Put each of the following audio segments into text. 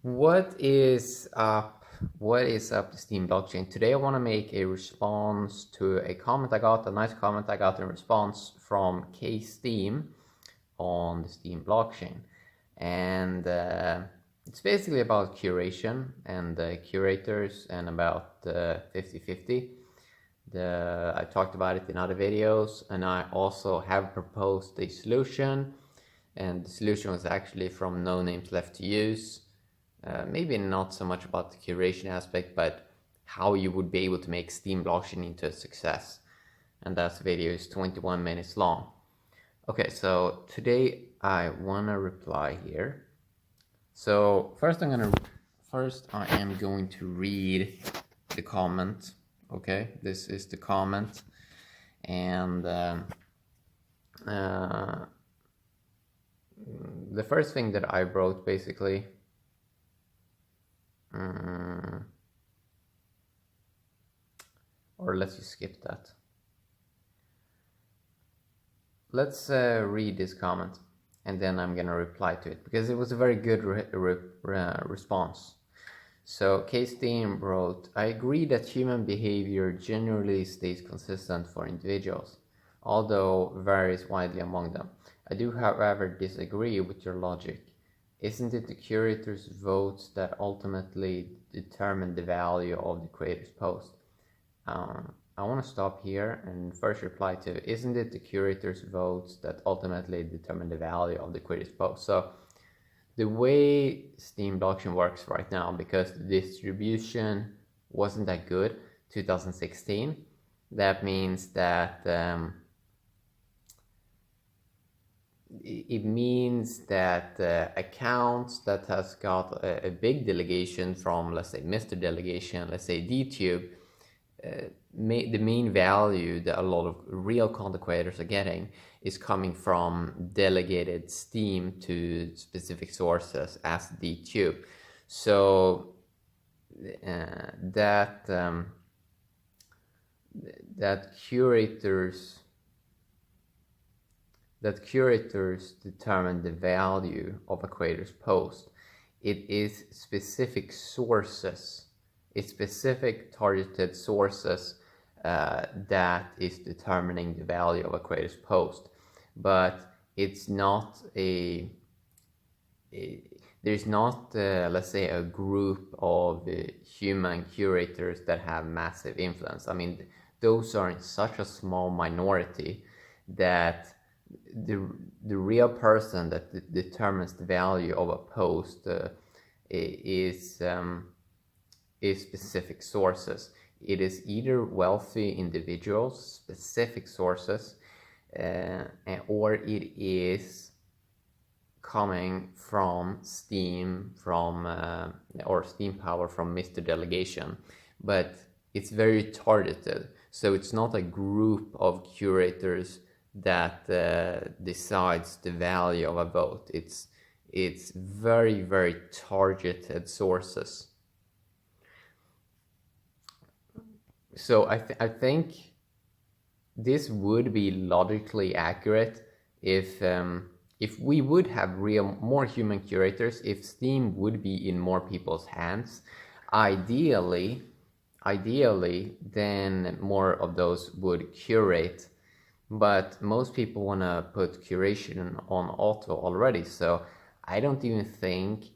What is up? What is up, the Steam blockchain? Today I want to make a response to a comment I got, a nice comment I got in response from Steam on the Steam blockchain. And it's basically about curation and curators and about 50-50. I talked about it in other videos, and I also have proposed a solution, and the solution was actually from No Names Left to Use. Maybe not so much about the curation aspect, but how you would be able to make Steam blockchain into a success. And that video is 21 minutes long. Okay, so today I want to reply here. So first I am going to read the comment. Okay, this is the comment, and the first thing that I wrote basically, or let's just skip that. Let's read this comment, and then I'm gonna reply to it because it was a very good response. So Steam wrote, I agree that human behavior generally stays consistent for individuals, although varies widely among them. I do, however, disagree with your logic. Isn't it the curator's votes that ultimately determine the value of the creator's post? I want to stop here and first reply to, isn't it the curator's votes that ultimately determine the value of the creator's post? So the way Steam blockchain works right now, because the distribution wasn't that good 2016, that means that accounts that has got a big delegation from, let's say, Mr. Delegation, let's say DTube, the main value that a lot of real content creators are getting is coming from delegated Steam to specific sources as DTube. So that curators determine the value of a creator's post. It is specific sources, it's specific targeted sources that is determining the value of a creator's post. But it's not there's not, let's say, a group of human curators that have massive influence. I mean, those are in such a small minority that the real person that determines the value of a post is specific sources. It is either wealthy individuals, specific sources, or it is coming from Steam, or Steam power from Mr. Delegation, but it's very targeted. So it's not a group of curators that decides the value of a vote. It's very, very targeted sources. So I think this would be logically accurate if we would have more human curators, if Steam would be in more people's hands. Ideally, then more of those would curate. But most people want to put curation on auto already, so I don't even think,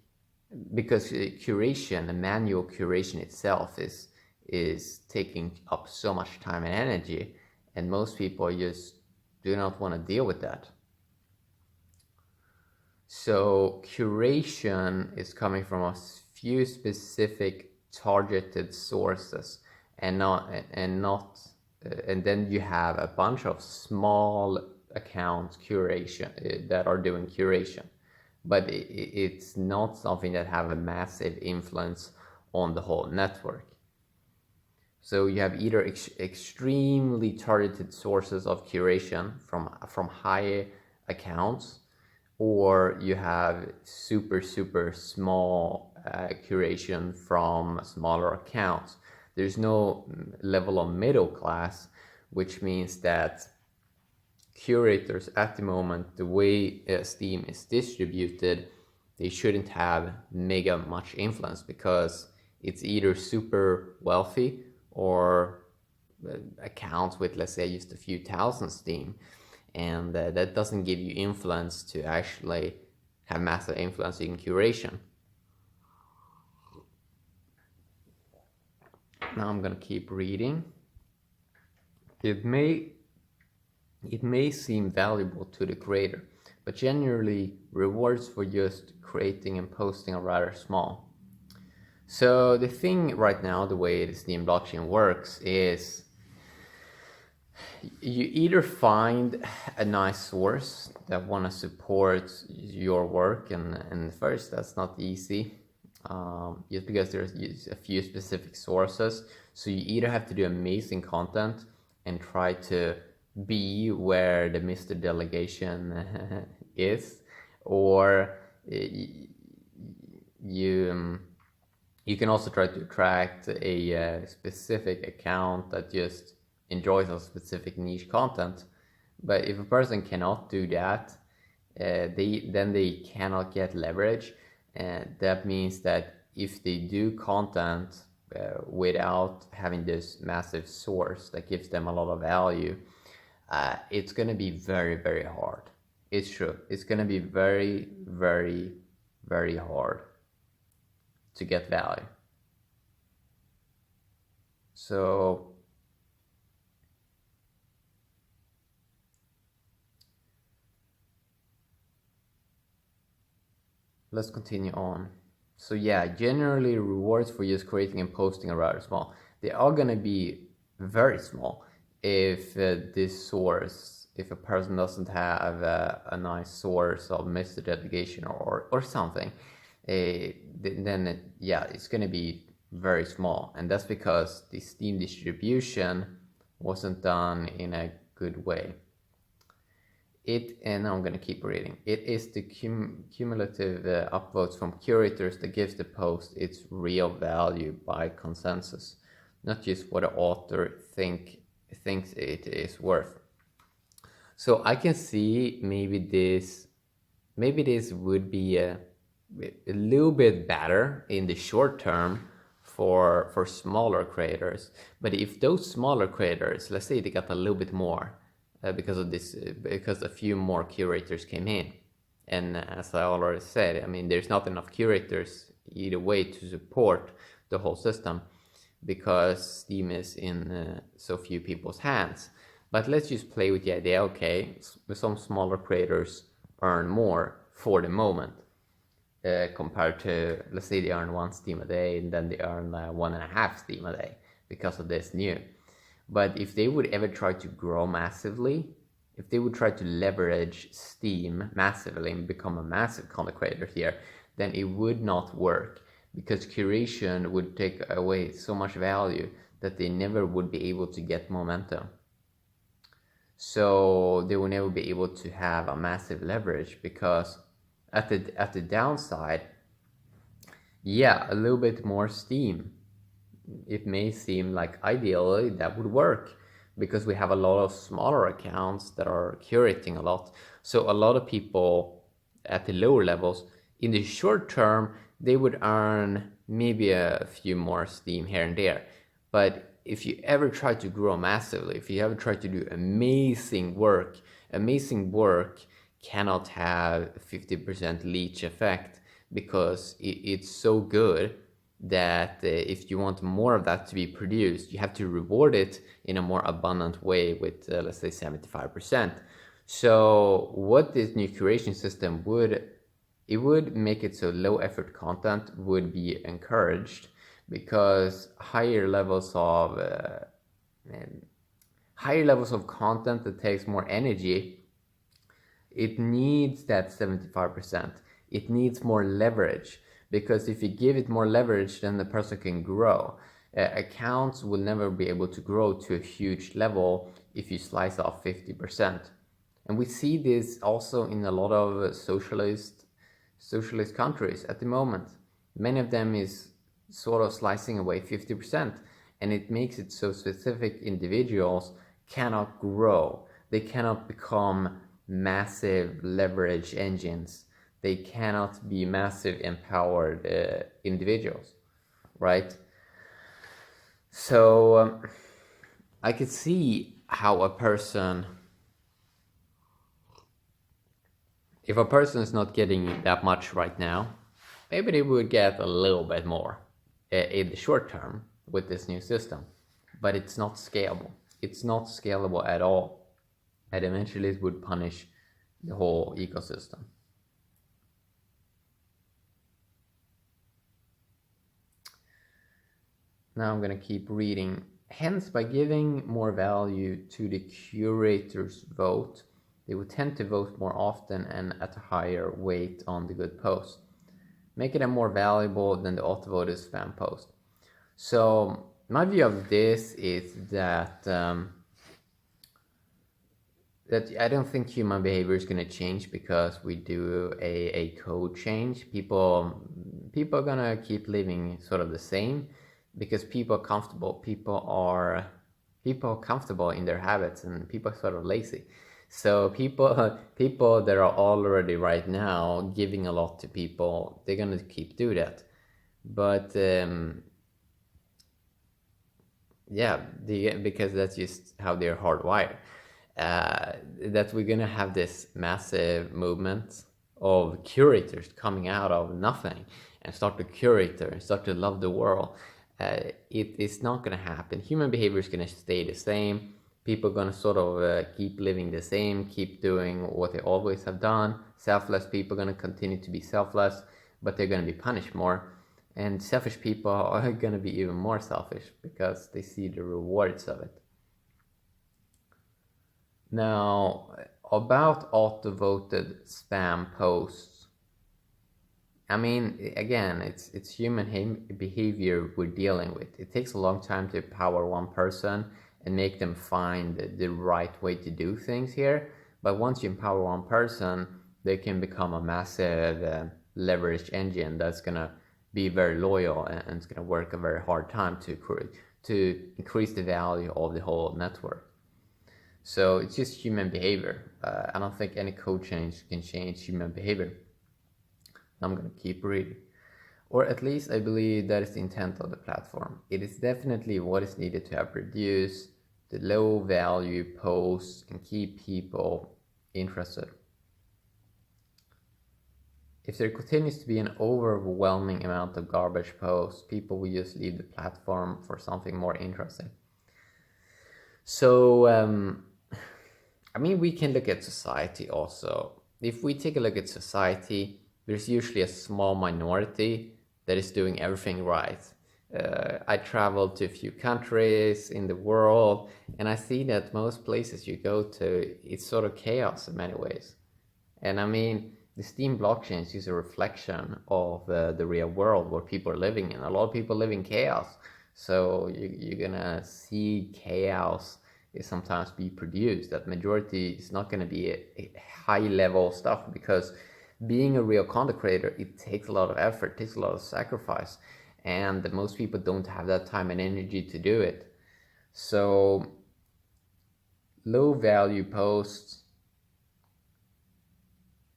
because curation, the manual curation itself is taking up so much time and energy, and most people just do not want to deal with that. So curation is coming from a few specific targeted sources, and then you have a bunch of small account curation that are doing curation, but it's not something that have a massive influence on the whole network. So you have either extremely targeted sources of curation from high accounts, or you have super small curation from smaller accounts. There's no level of middle class, which means that curators at the moment, the way Steam is distributed, they shouldn't have mega much influence, because it's either super wealthy or accounts with, let's say, just a few thousand Steam, and that doesn't give you influence to actually have massive influence in curation. Now I'm gonna keep reading. It may seem valuable to the creator, but generally rewards for just creating and posting are rather small. So the thing right now, the way the Steam blockchain works, is you either find a nice source that want to support your work, and first, that's not easy, just because there's a few specific sources. So you either have to do amazing content and try to be where the Mr. Delegation is, or you can also try to attract a specific account that just enjoys a specific niche content. But if a person cannot do that, they cannot get leverage, and that means that if they do content without having this massive source that gives them a lot of value, it's going to be very, very hard. It's true. It's going to be very, very, very hard to get value. So let's continue on. So yeah, generally rewards for just creating and posting are rather small. They are going to be very small if if a person doesn't have a nice source of Mr. Delegation or something, then yeah, it's going to be very small. And that's because the Steam distribution wasn't done in a good way. And I'm going to keep reading. It is the cumulative upvotes from curators that gives the post its real value by consensus, not just what the author thinks it is worth. So I can see maybe this would be a little bit better in the short term for smaller creators. But if those smaller creators, let's say they got a little bit more, because of this, because a few more curators came in, and as I already said, I mean, there's not enough curators either way to support the whole system, because Steam is in so few people's hands. But let's just play with the idea, okay, some smaller creators earn more for the moment, compared to, let's say they earn 1 Steam a day, and then they earn 1.5 Steam a day because of this new. But if they would ever try to grow massively, if they would try to leverage Steam massively and become a massive content creator here, then it would not work, because curation would take away so much value that they never would be able to get momentum. So they will never be able to have a massive leverage, because at the downside, yeah, a little bit more Steam, it may seem like ideally that would work, because we have a lot of smaller accounts that are curating a lot. So a lot of people at the lower levels, in the short term, they would earn maybe a few more Steam here and there. But if you ever try to grow massively, if you ever try to do amazing work cannot have 50% leech effect, because it's so good that if you want more of that to be produced, you have to reward it in a more abundant way with, let's say, 75%. So what this new curation system would make it so low effort content would be encouraged, because higher levels of content that takes more energy, it needs that 75%. It needs more leverage, because if you give it more leverage, then the person can grow. Accounts will never be able to grow to a huge level if you slice off 50%. And we see this also in a lot of socialist countries at the moment. Many of them is sort of slicing away 50%, and it makes it so specific individuals cannot grow. They cannot become massive leverage engines. they cannot be massive empowered individuals, right? So I could see how if a person is not getting that much right now, maybe they would get a little bit more in the short term with this new system, but it's not scalable. It's not scalable at all, and eventually it would punish the whole ecosystem. Now I'm going to keep reading. Hence, by giving more value to the curator's vote, they would tend to vote more often and at a higher weight on the good post, making them more valuable than the auto-voted spam post. So my view of this is that that I don't think human behavior is going to change because we do a code change. People are going to keep living sort of the same because people are comfortable. People are comfortable in their habits, and people are sort of lazy. So people that are already right now giving a lot to people, they're going to keep do that. But because that's just how they're hardwired. That we're gonna have this massive movement of curators coming out of nothing and start to curate and start to love the world. It is not gonna happen. Human behavior is gonna stay the same. People are gonna sort of keep living the same, keep doing what they always have done. Selfless people are gonna continue to be selfless, but they're gonna be punished more. And selfish people are gonna be even more selfish because they see the rewards of it. Now, about auto-voted spam posts, I mean, again, it's human behavior we're dealing with. It takes a long time to empower one person and make them find the right way to do things here. But once you empower one person, they can become a massive leverage engine that's gonna be very loyal and it's gonna work a very hard time to increase the value of the whole network. So it's just human behavior. I don't think any code change can change human behavior. I'm going to keep reading. Or at least I believe that is the intent of the platform. It is definitely what is needed to have produced the low value posts and keep people interested. If there continues to be an overwhelming amount of garbage posts, people will just leave the platform for something more interesting. So, I mean, we can look at society also. If we take a look at society, there's usually a small minority that is doing everything right. I traveled to a few countries in the world, and I see that most places you go to, it's sort of chaos in many ways. And I mean, the Steam blockchain is a reflection of the real world where people are living in. A lot of people live in chaos. So you're gonna see chaos is sometimes be produced. That majority is not gonna be a high level stuff because being a real content creator, it takes a lot of effort, it takes a lot of sacrifice, and most people don't have that time and energy to do it. So low value posts,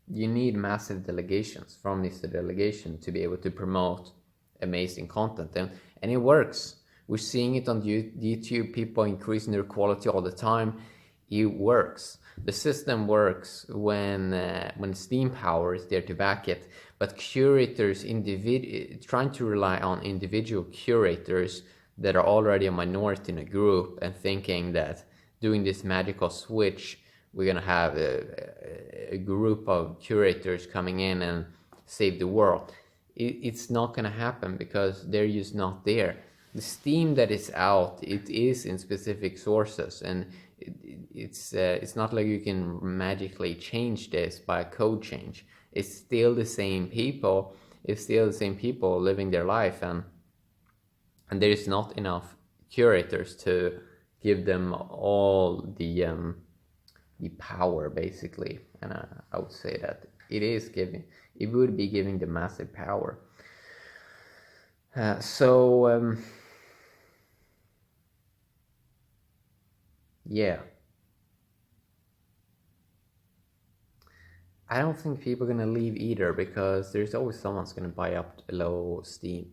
you need massive delegations from this delegation to be able to promote amazing content, and it works. We're seeing it on YouTube, people increasing their quality all the time. It works. The system works when Steam power is there to back it, but curators trying to rely on individual curators that are already a minority in a group and thinking that doing this magical switch, we're gonna have a group of curators coming in and save the world. It's not gonna happen because they're just not there. The Steam that is out, it is in specific sources, and it's not like you can magically change this by a code change. It's still the same people. It's still the same people living their life, and there is not enough curators to give them all the power, basically. And I would say that it would be giving them massive power. Yeah. I don't think people are gonna leave either, because there's always someone's gonna buy up below Steam.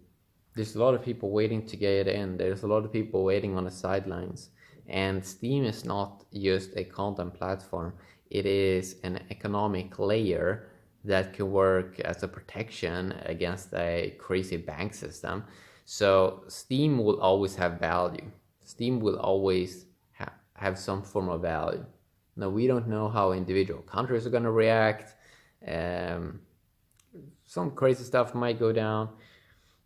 There's a lot of people waiting to get in. There's a lot of people waiting on the sidelines. And Steam is not just a content platform. It is an economic layer that can work as a protection against a crazy bank system. So Steam will always have value. Steam will always have some form of value. Now, we don't know how individual countries are going to react. Some crazy stuff might go down,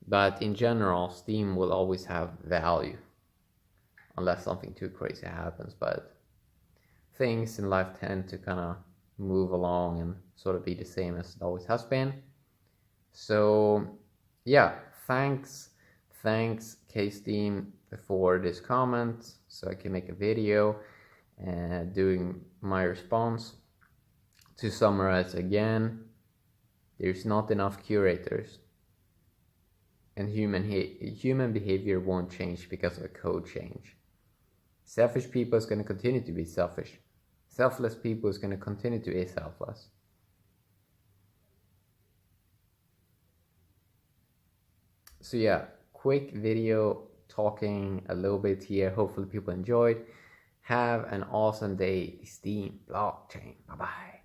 but in general, Steam will always have value, unless something too crazy happens. But things in life tend to kind of move along and sort of be the same as it always has been. So yeah, thanks KSteam for this comment, so I can make a video doing my response. To summarize again, there's not enough curators, and human behavior won't change because of a code change. Selfish people is going to continue to be selfish. Selfless people is going to continue to be selfless. So yeah, quick video talking a little bit here. Hopefully people enjoyed. Have an awesome day, Steam blockchain. Bye bye.